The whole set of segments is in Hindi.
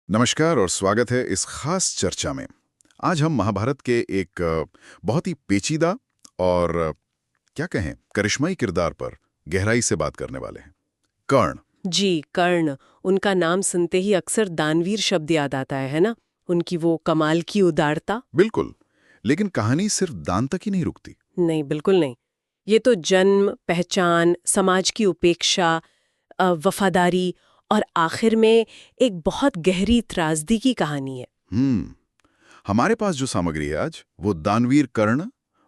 नमस्कार और स्वागत है इस खास चर्चा में। आज हम महाभारत के एक बहुत ही पेचीदा और क्या कहें करिश्माई किरदार पर गहराई से बात करने वाले हैं, कर्ण। जी, कर्ण। उनका नाम सुनते ही अक्सर दानवीर शब्द याद आता है ना? उनकी वो कमाल की उदारता। बिल्कुल, लेकिन कहानी सिर्फ दान तक ही नहीं रुकती। नहीं, बिल्कुल नहीं। ये तो जन्म, पहचान, समाज की उपेक्षा, वफादारी और आखिर में एक बहुत गहरी त्रासदी की कहानी है। हमारे पास जो सामग्री है आज वो दानवीर कर्ण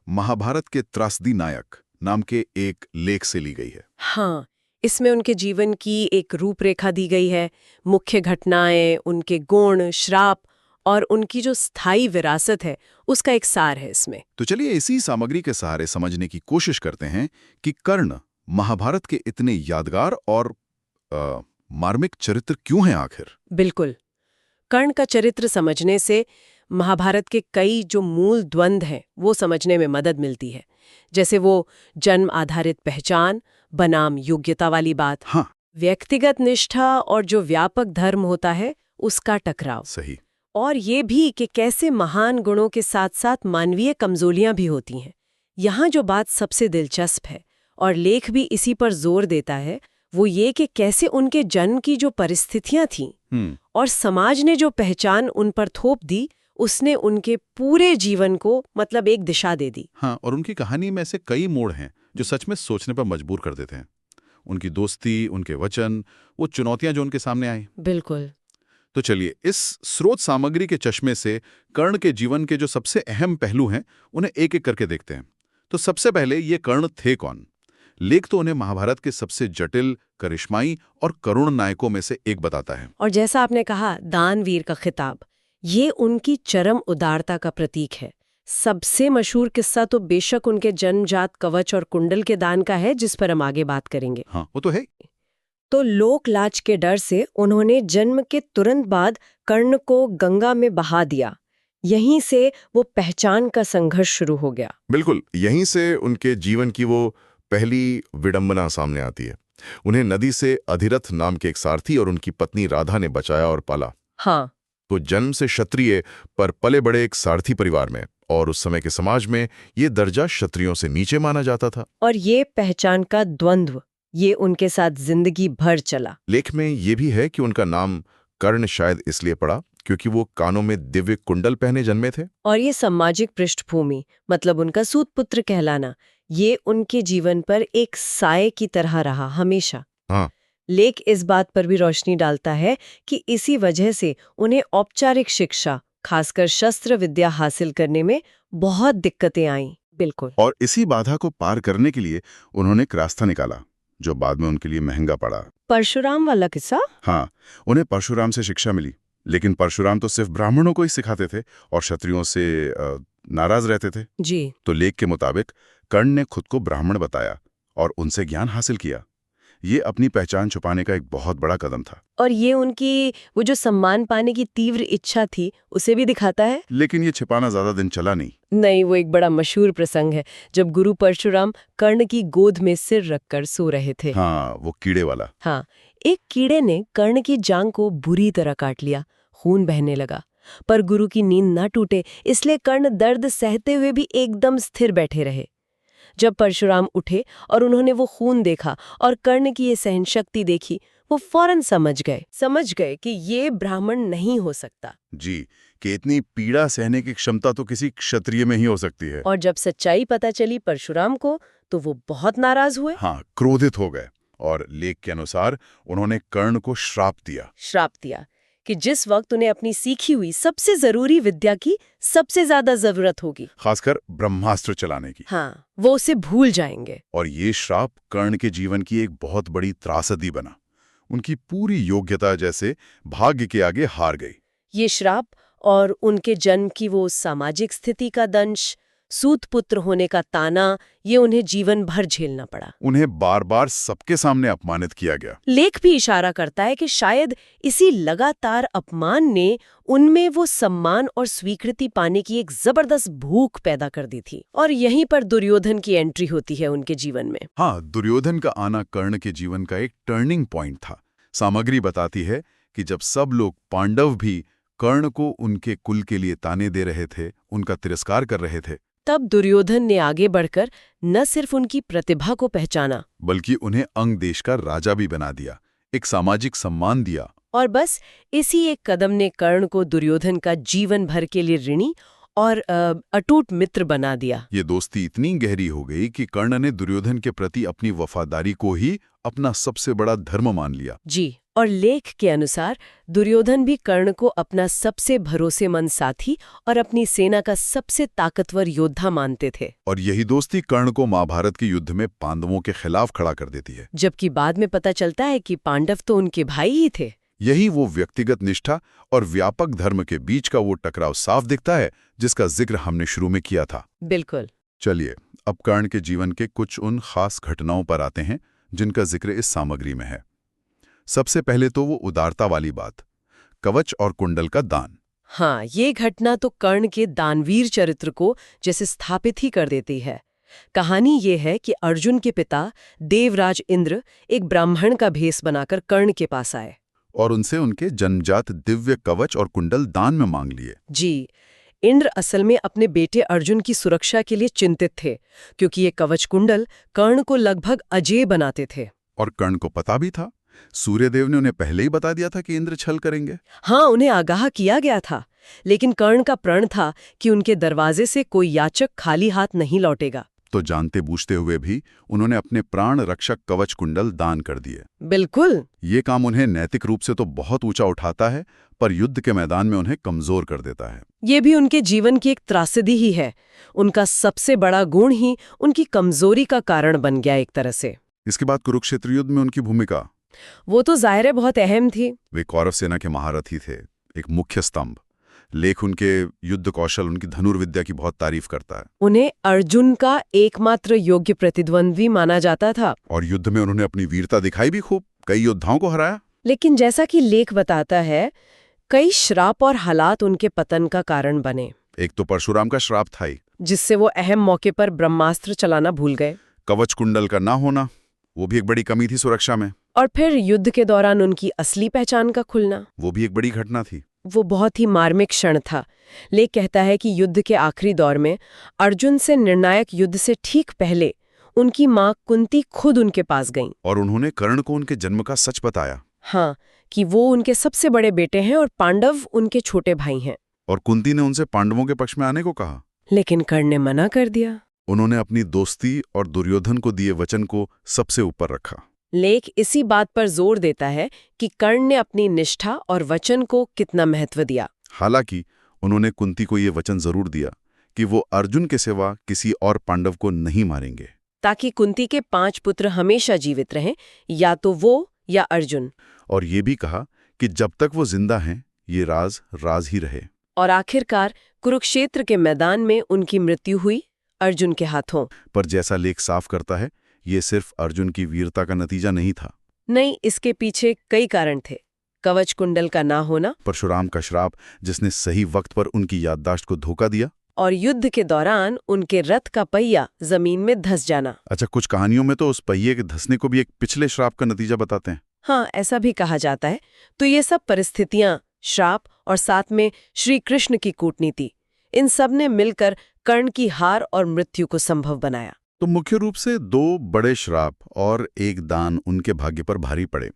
महाभारत के त्रासदी नायक नाम के एक लेख से ली गई है। हाँ, इसमें उनके जीवन की एक रूपरेखा दी गई है, मुख्य घटनाएं, उनके गुण, श्राप और उनकी जो स्थायी विरासत है उसका एक सार है इसमें। तो चलिए इसी सामग्री के सहारे समझने की कोशिश करते हैं कि कर्ण महाभारत के इतने यादगार और मार्मिक चरित्र क्यों हैं आखिर। बिल्कुल। कर्ण का चरित्र समझने से महाभारत के कई जो मूल द्वंद्व हैं वो समझने में मदद मिलती है। जैसे वो जन्म आधारित पहचान बनाम योग्यता वाली बात, हाँ, व्यक्तिगत निष्ठा और जो व्यापक धर्म होता है उसका टकराव, सही। और ये भी कि कैसे महान गुणों के साथ साथ मानवीय कमजोरियां भी होती हैं। यहाँ जो बात सबसे दिलचस्प है और लेख भी इसी पर जोर देता है वो ये कि कैसे उनके जन्म की जो परिस्थितियां थीं और समाज ने जो पहचान उन पर थोप दी उसने उनके पूरे जीवन को मतलब एक दिशा दे दी। हाँ, और उनकी कहानी में ऐसे कई मोड़ हैं जो सच में सोचने पर मजबूर कर देते हैं। उनकी दोस्ती, उनके वचन, वो चुनौतियां जो उनके सामने आई। बिल्कुल। तो चलिए इस स्रोत सामग्री के चश्मे से कर्ण के जीवन के जो सबसे अहम पहलू हैं उन्हें एक एक करके देखते हैं। तो सबसे पहले ये कर्ण थे कौन। लेख तो उन्हें महाभारत के सबसे जटिल, करिश्माई और करुण नायकों में से एक बताता है। और जैसा आपने कहा, दानवीर का खिताब ये उनकी चरम उदारता का प्रतीक है। सबसे मशहूर किस्सा तो बेशक उनके जन्मजात कवच और कुंडल के दान का है, जिस पर हम आगे बात करेंगे। हाँ, वो तो है। तो लोक लाज के डर से उन्होंने जन्म के तुरंत बाद कर्ण को गंगा में बहा दिया। यहीं से वो पहचान का संघर्ष शुरू हो गया। बिल्कुल, यहीं से उनके जीवन की वो पहली विडंबना सामने आती है। उन्हें नदी से अधिरथ नाम के एक सारथी और उनकी पत्नी राधा ने बचाया और पाला। हाँ, तो जन्म से क्षत्रिय पर पले बड़े एक सारथी परिवार में, और उस समय के समाज में ये दर्जा क्षत्रियों से नीचे माना जाता था। और ये पहचान का द्वंद्व ये उनके साथ जिंदगी भर चला। लेख में ये भी है कि उनका नाम कर्ण शायद इसलिए पड़ा क्योंकि वो कानों में दिव्य कुंडल पहने जन्मे थे। और ये सामाजिक पृष्ठभूमि मतलब उनका सूत पुत्र कहलाना ये उनके जीवन पर एक साये की तरह रहा हमेशा। हाँ, लेख इस बात पर भी रोशनी डालता है कि इसी वजह से उन्हें औपचारिक शिक्षा, खासकर शस्त्र विद्या हासिल करने में बहुत दिक्कतें आईं। बिल्कुल। और इसी बाधा को पार करने के लिए उन्होंने एक रास्ता निकाला जो बाद में उनके लिए महंगा पड़ा। परशुराम वाला किस्सा? हाँ, उन्हें परशुराम से शिक्षा मिली, लेकिन परशुराम तो सिर्फ ब्राह्मणों को ही सिखाते थे और क्षत्रियों से नाराज रहते थे। जी। तो लेख के मुताबिक कर्ण ने खुद को ब्राह्मण बताया और उनसे ज्ञान हासिल किया। ये अपनी पहचान छुपाने का एक बहुत बड़ा कदम था। और ये उनकी वो जो सम्मान पाने की तीव्र इच्छा थी उसे भी दिखाता है। लेकिन ये छिपाना ज्यादा दिन चला नहीं। नहीं, वो एक बड़ा मशहूर प्रसंग है जब गुरु परशुराम कर्ण की गोद में सिर रखकर सो रहे थे। हाँ, वो कीड़े वाला। हाँ, एक कीड़े ने कर्ण की जांघ को बुरी तरह काट लिया, खून बहने लगा। पर गुरु की नींद ना टूटे इसलिए कर्ण दर्द सहते हुए भी एकदम स्थिर बैठे रहे। जब परशुराम उठे और उन्होंने वो खून देखा और कर्ण की ये सहनशक्ति देखी, वो फौरन समझ गए कि ये ब्राह्मण नहीं हो सकता। जी, कि इतनी पीड़ा सहने की क्षमता तो किसी क्षत्रिय में ही हो सकती है। और जब सच्चाई पता चली परशुराम को तो वो बहुत नाराज हुए। हाँ, क्रोधित हो गए और लेख के अनुसार उन्होंने कर्ण को श्राप दिया कि जिस वक्त उन्हें अपनी सीखी हुई सबसे जरूरी विद्या की सबसे ज्यादा जरूरत होगी, खासकर ब्रह्मास्त्र चलाने की। हाँ, वो उसे भूल जाएंगे। और ये श्राप कर्ण के जीवन की एक बहुत बड़ी त्रासदी बना। उनकी पूरी योग्यता जैसे भाग्य के आगे हार गई। ये श्राप और उनके जन्म की वो सामाजिक स्थिति का दंश, सूत पुत्र होने का ताना, ये उन्हें जीवन भर झेलना पड़ा। उन्हें बार बार सबके सामने अपमानित किया गया। लेख भी इशारा करता है कि शायद इसी लगातार अपमान ने उनमें वो सम्मान और स्वीकृति पाने की एक जबरदस्त भूख पैदा कर दी थी। और यहीं पर दुर्योधन की एंट्री होती है उनके जीवन में। हाँ, दुर्योधन का आना कर्ण के जीवन का एक टर्निंग पॉइंट था। सामग्री बताती है कि जब सब लोग पांडव भी कर्ण को उनके कुल के लिए ताने दे रहे थे, उनका तिरस्कार कर रहे थे, तब दुर्योधन ने आगे बढ़कर न सिर्फ उनकी प्रतिभा को पहचाना बल्कि उन्हें अंग देश का राजा भी बना दिया, एक सामाजिक सम्मान दिया। और बस इसी एक कदम ने कर्ण को दुर्योधन का जीवन भर के लिए ऋणी और अटूट मित्र बना दिया। ये दोस्ती इतनी गहरी हो गई कि कर्ण ने दुर्योधन के प्रति अपनी वफादारी को ही अपना सबसे बड़ा धर्म मान लिया। जी, और लेख के अनुसार दुर्योधन भी कर्ण को अपना सबसे भरोसेमंद साथी और अपनी सेना का सबसे ताकतवर योद्धा मानते थे। और यही दोस्ती कर्ण को महाभारत के युद्ध में पांडवों के खिलाफ खड़ा कर देती है। जबकि बाद में पता चलता है कि पांडव तो उनके भाई ही थे। यही वो व्यक्तिगत निष्ठा और व्यापक धर्म के बीच का वो टकराव साफ दिखता है जिसका जिक्र हमने शुरू में किया था। बिल्कुल। चलिए अब कर्ण के जीवन के कुछ उन खास घटनाओं पर आते हैं जिनका जिक्र इस सामग्री में है। सबसे पहले तो वो उदारता वाली बात, कवच और कुंडल का दान। हाँ, ये घटना तो कर्ण के दानवीर चरित्र को जैसे स्थापित ही कर देती है। कहानी ये है कि अर्जुन के पिता देवराज इंद्र एक ब्राह्मण का भेष बनाकर कर्ण के पास आए और उनसे उनके जन्मजात दिव्य कवच और कुंडल दान में मांग लिए। जी, इंद्र असल में अपने बेटे अर्जुन की सुरक्षा के लिए चिंतित थे, क्योंकि ये कवच कुंडल कर्ण को लगभग अजेय बनाते थे। और कर्ण को पता भी था, सूर्यदेव ने उन्हें पहले ही बता दिया था कि इंद्र छल करेंगे। हाँ, उन्हें आगाह किया गया था, लेकिन कर्ण का प्रण था कि उनके दरवाजे से कोई याचक खाली हाथ नहीं लौटेगा। तो जानते बूझते हुए भी उन्होंने अपने प्राण रक्षक कवच कुंडल दान कर दिए। बिल्कुल। ये काम उन्हें नैतिक रूप से तो बहुत ऊंचा उठाता है, पर युद्ध के मैदान में उन्हें कमजोर कर देता है। ये भी उनके जीवन की एक त्रासदी ही है। उनका सबसे बड़ा गुण ही उनकी कमजोरी का कारण बन गया एक तरह से। इसके बाद कुरुक्षेत्र युद्ध में उनकी भूमिका, वो तो जाहिर है बहुत अहम थी। वे कौरव सेना के महारथी थे, एक मुख्य स्तंभ। लेख उनके युद्ध कौशल, उनकी धनुर्विद्या की बहुत तारीफ करता है। उन्हें अर्जुन का एकमात्र योग्य प्रतिद्वंद्वी माना जाता था। और युद्ध में उन्होंने अपनी वीरता दिखाई भी खूब, कई योद्धाओं को हराया। लेकिन जैसा कि लेख बताता है, कई श्राप और हालात उनके पतन का कारण बने। एक तो परशुराम का श्राप था ही, जिससे वो अहम मौके पर ब्रह्मास्त्र चलाना भूल गए। कवच कुंडल का ना होना, वो भी एक बड़ी कमी थी सुरक्षा में। और फिर युद्ध के दौरान उनकी असली पहचान का खुलना, वो भी एक बड़ी घटना थी। वो बहुत ही मार्मिक क्षण था। लेख कहता है कि युद्ध के आखिरी दौर में अर्जुन से निर्णायक युद्ध से ठीक पहले उनकी माँ कुंती खुद उनके पास गईं। और उन्होंने कर्ण को उनके जन्म का सच बताया। हाँ, कि वो उनके सबसे बड़े बेटे हैं और पांडव उनके छोटे भाई हैं। और कुंती ने उनसे पांडवों के पक्ष में आने को कहा, लेकिन कर्ण ने मना कर दिया। उन्होंने अपनी दोस्ती और दुर्योधन को दिए वचन को सबसे ऊपर रखा। लेख इसी बात पर जोर देता है कि कर्ण ने अपनी निष्ठा और वचन को कितना महत्व दिया। हालांकि उन्होंने कुंती को ये वचन जरूर दिया कि वो अर्जुन के सिवा किसी और पांडव को नहीं मारेंगे, ताकि कुंती के 5 पुत्र हमेशा जीवित रहें, या तो वो या अर्जुन। और ये भी कहा कि जब तक वो जिंदा हैं, ये राज राज ही रहे। और आखिरकार कुरुक्षेत्र के मैदान में उनकी मृत्यु हुई अर्जुन के हाथों। पर जैसा लेख साफ करता है, ये सिर्फ अर्जुन की वीरता का नतीजा नहीं था। नहीं, इसके पीछे कई कारण थे। कवच कुंडल का ना होना, परशुराम का श्राप जिसने सही वक्त पर उनकी याददाश्त को धोखा दिया, और युद्ध के दौरान उनके रथ का पहिया जमीन में धंस जाना। अच्छा, कुछ कहानियों में तो उस पहिए के धंसने को भी एक पिछले श्राप का नतीजा बताते हैं। हाँ, ऐसा भी कहा जाता है। तो ये सब परिस्थितियां, श्राप और साथ में श्री कृष्ण की कूटनीति, इन सब ने मिलकर कर्ण की हार और मृत्यु को संभव बनाया। तो मुख्य रूप से 2 बड़े श्राप और एक दान उनके भाग्य पर भारी पड़े।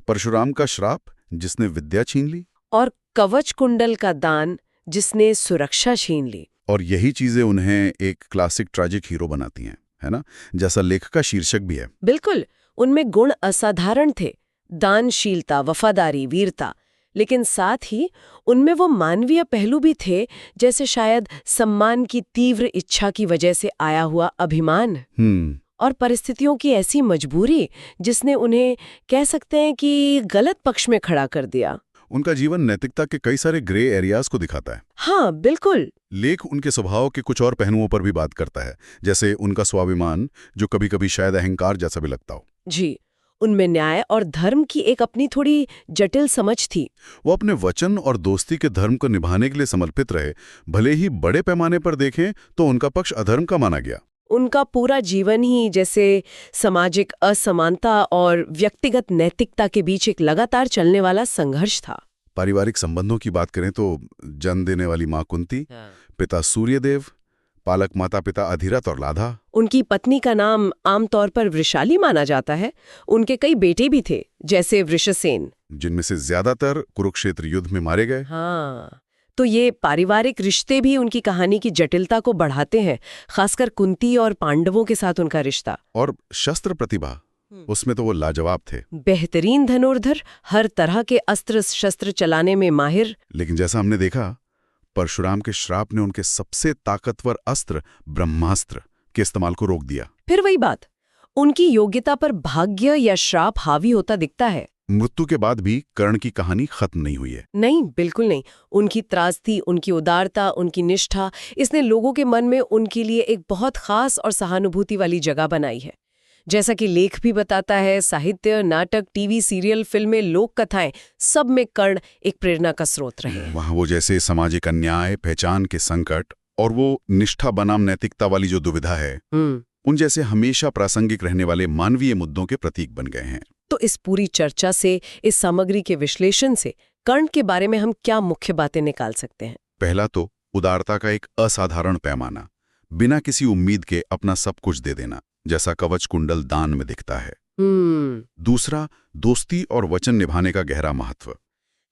परशुराम का श्राप जिसने विद्या छीन ली, और कवच कुंडल का दान जिसने सुरक्षा छीन ली। और यही चीजें उन्हें एक क्लासिक ट्रैजिक हीरो बनाती हैं, है ना, जैसा लेख का शीर्षक भी है। बिल्कुल, उनमें गुण असाधारण थे, दानशीलता, वफादारी, वीरता, लेकिन साथ ही उनमें वो मानवीय पहलू भी थे, जैसे शायद सम्मान की तीव्र इच्छा की वजह से आया हुआ अभिमान और परिस्थितियों की ऐसी मजबूरी जिसने उन्हें कह सकते हैं कि गलत पक्ष में खड़ा कर दिया। उनका जीवन नैतिकता के कई सारे ग्रे एरियाज को दिखाता है। हाँ, बिल्कुल। लेख उनके स्वभाव के कुछ और पहलुओं पर भी बात करता है, जैसे उनका स्वाभिमान, जो कभी कभी शायद अहंकार जैसा भी लगता हो। जी, उनमें न्याय और धर्म की एक अपनी थोड़ी जटिल समझ थी। वो अपने वचन और दोस्ती के धर्म को निभाने के लिए समर्पित रहे, भले ही बड़े पैमाने पर देखें तो उनका पक्ष अधर्म का माना गया। उनका पूरा जीवन ही जैसे सामाजिक असमानता और व्यक्तिगत नैतिकता के बीच एक लगातार चलने वाला संघर्ष था। पारिवारिक संबंधों की बात करें तो जन्म देने वाली माँ कुंती, पिता सूर्यदेव, पालक माता पिता अधिरथ और लाधा। उनकी पत्नी का नाम आमतौर पर वृषाली माना जाता है। उनके कई बेटे भी थे, जैसे वृषसेन, जिनमें से ज्यादातर कुरुक्षेत्र युद्ध में मारे गए। हाँ, तो ये पारिवारिक रिश्ते भी उनकी कहानी की जटिलता को बढ़ाते हैं, खासकर कुंती और पांडवों के साथ उनका रिश्ता। और शस्त्र प्रतिभा, उसमें तो वो लाजवाब थे। बेहतरीन धनुर्धर, हर तरह के अस्त्र शस्त्र चलाने में माहिर। लेकिन जैसा हमने देखा, परशुराम के श्राप ने उनके सबसे ताकतवर अस्त्र ब्रह्मास्त्र के इस्तेमाल को रोक दिया। फिर वही बात, उनकी योग्यता पर भाग्य या श्राप हावी होता दिखता है। मृत्यु के बाद भी कर्ण की कहानी खत्म नहीं हुई है। नहीं, बिल्कुल नहीं। उनकी त्रासदी, उनकी उदारता, उनकी निष्ठा, इसने लोगों के मन में उनके लिए एक बहुत खास और सहानुभूति वाली जगह बनाई है। जैसा कि लेख भी बताता है, साहित्य, नाटक, टीवी सीरियल, फिल्में, लोक कथाएं, सब में कर्ण एक प्रेरणा का स्रोत रहे। वहाँ वो जैसे सामाजिक अन्याय, पहचान के संकट और वो निष्ठा बनाम नैतिकता वाली जो दुविधा है, उन जैसे हमेशा प्रासंगिक रहने वाले मानवीय मुद्दों के प्रतीक बन गए हैं। तो इस पूरी चर्चा से, इस सामग्री के विश्लेषण से कर्ण के बारे में हम क्या मुख्य बातें निकाल सकते हैं? पहला तो उदारता का एक असाधारण पैमाना, बिना किसी उम्मीद के अपना सब कुछ दे देना, जैसा कवच कुंडल दान में दिखता है। दूसरा, दोस्ती और वचन निभाने का गहरा महत्व।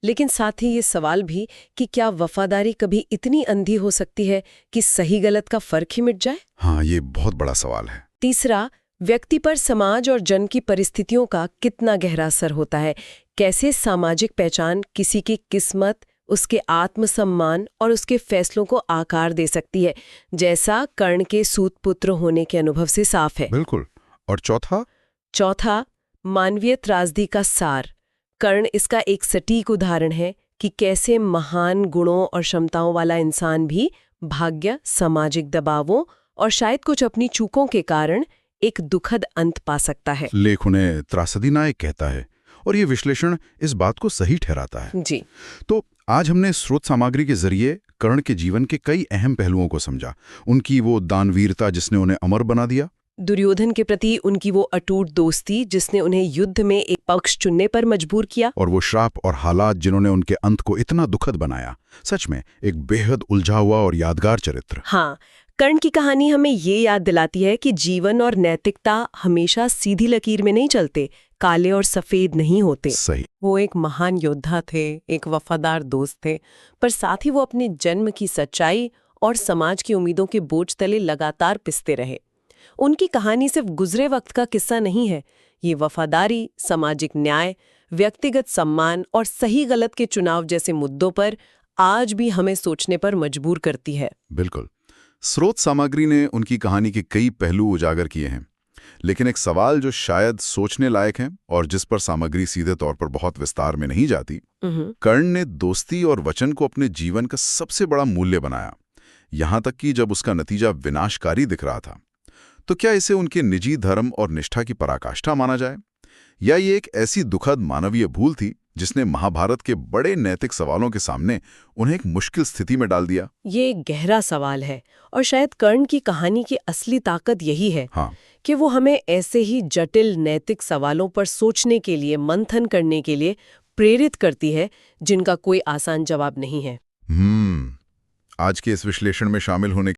लेकिन साथ ही ये सवाल भी कि क्या वफादारी कभी इतनी अंधी हो सकती है कि सही गलत का फर्क ही मिट जाए? हाँ, ये बहुत बड़ा सवाल है। तीसरा, व्यक्ति पर समाज और जन की परिस्थितियों का कितना गहरा असर होता है। कैसे सामाजिक पहचान किसी की किस्मत, उसके आत्मसम्मान और उसके फैसलों को आकार दे सकती है, जैसा कर्ण के सूत पुत्र होने के अनुभव से साफ है। बिल्कुल। और चौथा, मानवीय त्रासदी का सार। कर्ण इसका एक सटीक उदाहरण है कि कैसे महान गुणों और क्षमताओं वाला इंसान भी भाग्य, सामाजिक दबावों और शायद कुछ अपनी चूकों के कारण एक दुखद अंत पा सकता है। लेख उन्हें त्रासदी नायक कहता है और ये विश्लेषण इस बात को सही ठहराता है। जी। तो आज हमने स्रोत सामग्री के जरिए कर्ण के जीवन के कई अहम पहलुओं को समझा। उनकी वो दानवीरता जिसने उन्हें अमर बना दिया, दुर्योधन के प्रति उनकी वो अटूट दोस्ती जिसने उन्हें युद्ध में एक पक्ष चुनने पर मजबूर किया, और वो श्राप और हालात जिन्होंने उनके अंत को इतना दुखद बनाया। सच में एक बेहद उलझा हुआ और यादगार चरित्र। हाँ, कर्ण की कहानी हमें ये याद दिलाती है कि जीवन और नैतिकता हमेशा सीधी लकीर में नहीं चलते, काले और सफेद नहीं होते। सही। वो एक महान योद्धा थे, एक वफादार दोस्त थे, पर साथ ही वो अपने जन्म की सच्चाई और समाज की उम्मीदों के बोझ तले लगातार पिसते रहे। उनकी कहानी सिर्फ गुजरे वक्त का किस्सा नहीं है, ये वफादारी, सामाजिक न्याय, व्यक्तिगत सम्मान और सही गलत के चुनाव जैसे मुद्दों पर आज भी हमें सोचने पर मजबूर करती है। बिल्कुल। स्रोत सामग्री ने उनकी कहानी के कई पहलू उजागर किए हैं, लेकिन एक सवाल जो शायद सोचने लायक है और जिस पर सामग्री सीधे तौर पर बहुत विस्तार में नहीं जाती, कर्ण ने दोस्ती और वचन को अपने जीवन का सबसे बड़ा मूल्य बनाया, यहां तक कि जब उसका नतीजा विनाशकारी दिख रहा था। तो क्या इसे उनके निजी धर्म और निष्ठा की पराकाष्ठा माना जाए, या ये एक ऐसी दुखद मानवीय भूल थी जिसने महाभारत के बड़े नैतिक सवालों के सामने उन्हें एक मुश्किल स्थिति में डाल दिया? ये एक गहरा सवाल है और शायद कर्ण की कहानी की असली ताकत यही है। हाँ। कि वो हमें ऐसे ही जटिल नैतिक सवालों पर सोचने के लिए, मंथन करने के लिए प्रेरित करती है, जिनका कोई आसान जवाब नहीं है। आज के इस विश्लेषण में शामिल होने